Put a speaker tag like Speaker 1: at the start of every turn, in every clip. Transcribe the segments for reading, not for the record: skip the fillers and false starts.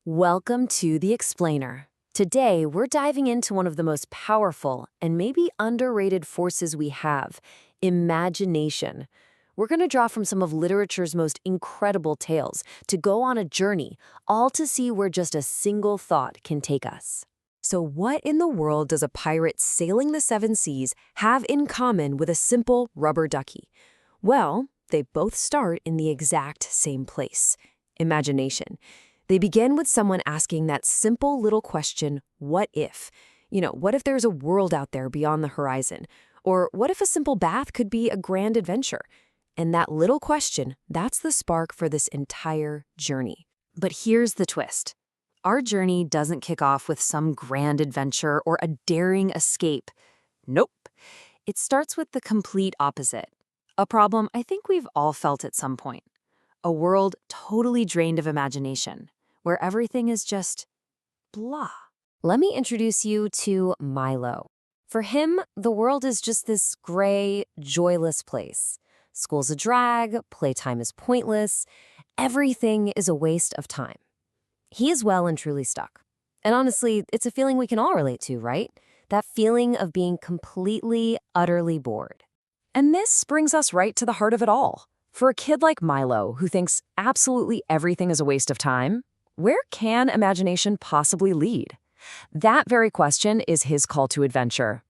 Speaker 1: Welcome to The Explainer. Today, we're diving into one of the most powerful and maybe underrated forces we have, imagination. We're going to draw from some of literature's most incredible tales to go on a journey, all to see where just a single thought can take us. So what in the world does a pirate sailing the seven seas have in common with a simple rubber ducky? Well, they both start in the exact same place, imagination. They begin with someone asking that simple little question, what if? What if there's a world out there beyond the horizon? Or what if a simple bath could be a grand adventure? And that little question, that's the spark for this entire journey. But here's the twist. Our journey doesn't kick off with some grand adventure or a daring escape. Nope. It starts with the complete opposite. A problem I think we've all felt at some point. A world totally drained of imagination, where everything is just blah. Let me introduce you to Milo. For him, the world is just this gray, joyless place. School's a drag, playtime is pointless, everything is a waste of time. He is well and truly stuck. And honestly, it's a feeling we can all relate to, right? That feeling of being completely, utterly bored. And this brings us right to the heart of it all. For a kid like Milo, who thinks absolutely everything is a waste of time, where can imagination possibly lead? That very question is his call to adventure.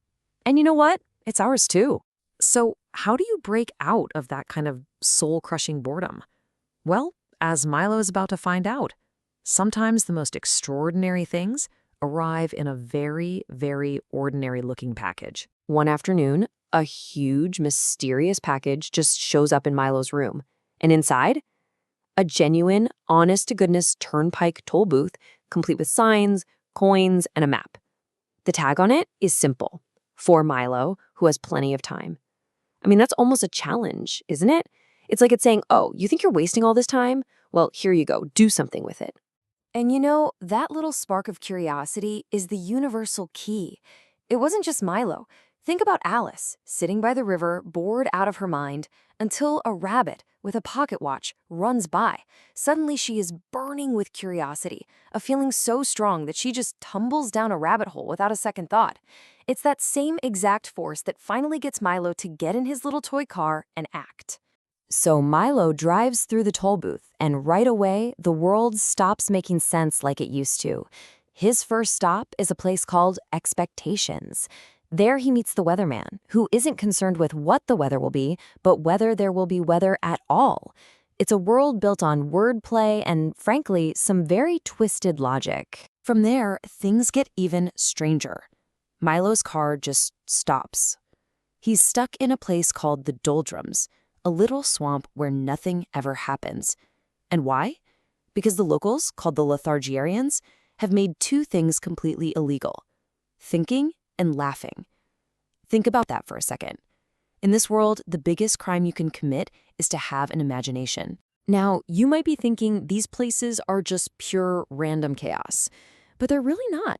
Speaker 1: And you know what? It's ours too. So how do you break out of that kind of soul-crushing boredom? Well, as Milo is about to find out, sometimes the most extraordinary things arrive in a very, very ordinary-looking package. One afternoon, a huge, mysterious package just shows up in Milo's room. And inside, a genuine, honest-to-goodness turnpike toll booth, complete with signs, coins, and a map. The tag on it is simple, for Milo, who has plenty of time. I mean, that's almost a challenge, isn't it? It's like it's saying, oh, you think you're wasting all this time? Well, here you go, do something with it. And that little spark of curiosity is the universal key. It wasn't just Milo. Think about Alice, sitting by the river, bored out of her mind, until a rabbit with a pocket watch runs by. Suddenly she is burning with curiosity, a feeling so strong that she just tumbles down a rabbit hole without a second thought. It's that same exact force that finally gets Milo to get in his little toy car and act. So Milo drives through the toll booth, and right away, the world stops making sense like it used to. His first stop is a place called Expectations. There he meets the weatherman, who isn't concerned with what the weather will be, but whether there will be weather at all. It's a world built on wordplay and, frankly, some very twisted logic. From there, things get even stranger. Milo's car just stops. He's stuck in a place called the Doldrums, a little swamp where nothing ever happens. And why? Because the locals, called the Lethargiarians, have made two things completely illegal: thinking and laughing. Think about that for a second. In this world, the biggest crime you can commit is to have an imagination. Now, you might be thinking these places are just pure random chaos, but they're really not.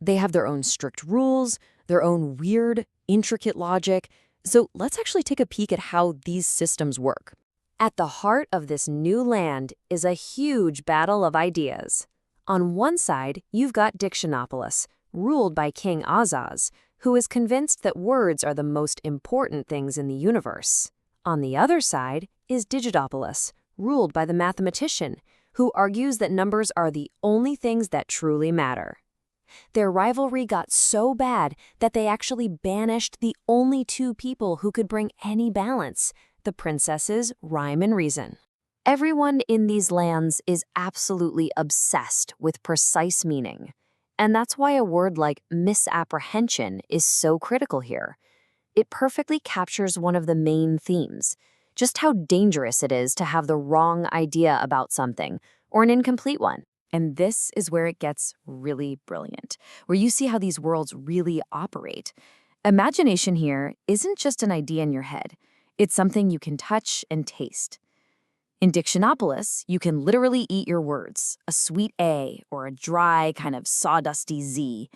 Speaker 1: They have their own strict rules, their own weird, intricate logic. So let's actually take a peek at how these systems work. At the heart of this new land is a huge battle of ideas. On one side, you've got Dictionopolis, ruled by King Azaz, who is convinced that words are the most important things in the universe. On the other side is Digitopolis, ruled by the mathematician, who argues that numbers are the only things that truly matter. Their rivalry got so bad that they actually banished the only two people who could bring any balance, the princesses Rhyme and Reason. Everyone in these lands is absolutely obsessed with precise meaning. And that's why a word like misapprehension is so critical here. It perfectly captures one of the main themes, just how dangerous it is to have the wrong idea about something, or an incomplete one. And this is where it gets really brilliant, where you see how these worlds really operate. Imagination here isn't just an idea in your head. It's something you can touch and taste. In Dictionopolis, you can literally eat your words, a sweet A or a dry, kind of sawdusty Z.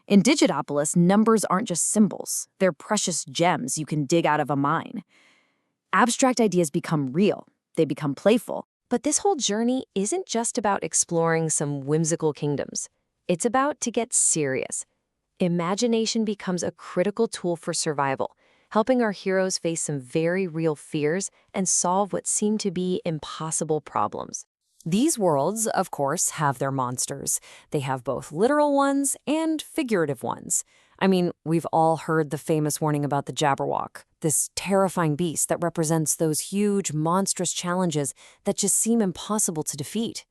Speaker 1: In Digitopolis, numbers aren't just symbols. They're precious gems you can dig out of a mine. Abstract ideas become real. They become playful. But this whole journey isn't just about exploring some whimsical kingdoms. It's about to get serious. Imagination becomes a critical tool for survival, helping our heroes face some very real fears and solve what seem to be impossible problems. These worlds, of course, have their monsters. They have both literal ones and figurative ones. I mean, we've all heard the famous warning about the Jabberwock, this terrifying beast that represents those huge, monstrous challenges that just seem impossible to defeat.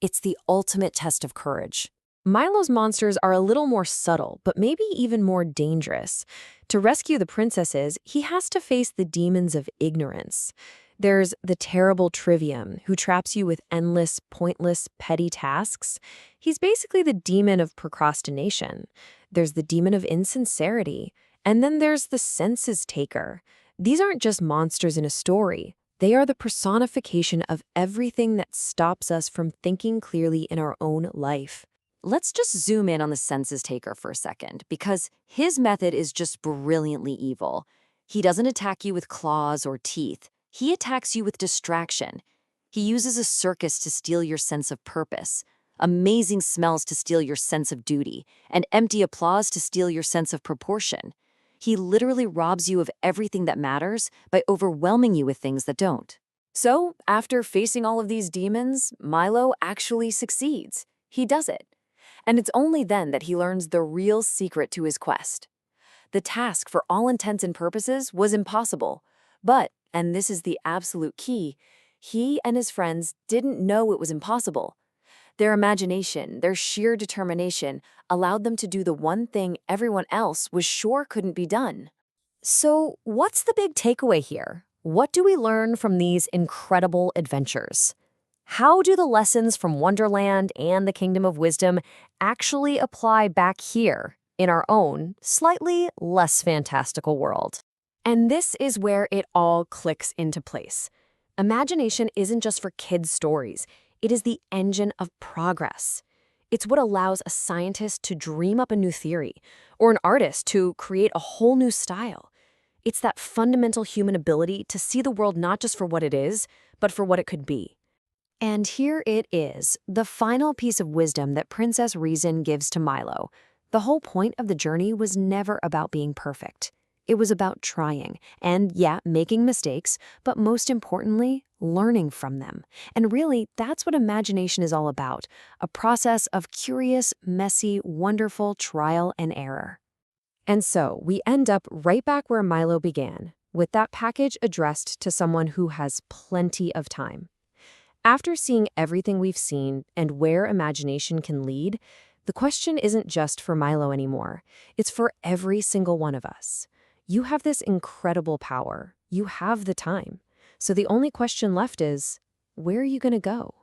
Speaker 1: It's the ultimate test of courage. Milo's monsters are a little more subtle, but maybe even more dangerous. To rescue the princesses, he has to face the demons of ignorance. There's the terrible Trivium, who traps you with endless, pointless, petty tasks. He's basically the demon of procrastination. There's the demon of insincerity. And then there's the senses taker. These aren't just monsters in a story. They are the personification of everything that stops us from thinking clearly in our own life. Let's just zoom in on the senses taker for a second, because his method is just brilliantly evil. He doesn't attack you with claws or teeth. He attacks you with distraction. He uses a circus to steal your sense of purpose, amazing smells to steal your sense of duty, and empty applause to steal your sense of proportion. He literally robs you of everything that matters by overwhelming you with things that don't. So, after facing all of these demons, Milo actually succeeds. He does it. And it's only then that he learns the real secret to his quest. The task, for all intents and purposes, was impossible. But, and this is the absolute key, he and his friends didn't know it was impossible. Their imagination, their sheer determination, allowed them to do the one thing everyone else was sure couldn't be done. So, what's the big takeaway here? What do we learn from these incredible adventures? How do the lessons from Wonderland and the Kingdom of Wisdom actually apply back here in our own, slightly less fantastical world? And this is where it all clicks into place. Imagination isn't just for kids' stories. It is the engine of progress. It's what allows a scientist to dream up a new theory, or an artist to create a whole new style. It's that fundamental human ability to see the world not just for what it is, but for what it could be. And here it is, the final piece of wisdom that Princess Reason gives to Milo. The whole point of the journey was never about being perfect. It was about trying, and yeah, making mistakes, but most importantly, learning from them. And really, that's what imagination is all about, a process of curious, messy, wonderful trial and error. And so, we end up right back where Milo began, with that package addressed to someone who has plenty of time. After seeing everything we've seen and where imagination can lead, the question isn't just for Milo anymore. It's for every single one of us. You have this incredible power. You have the time. So the only question left is, where are you going to go?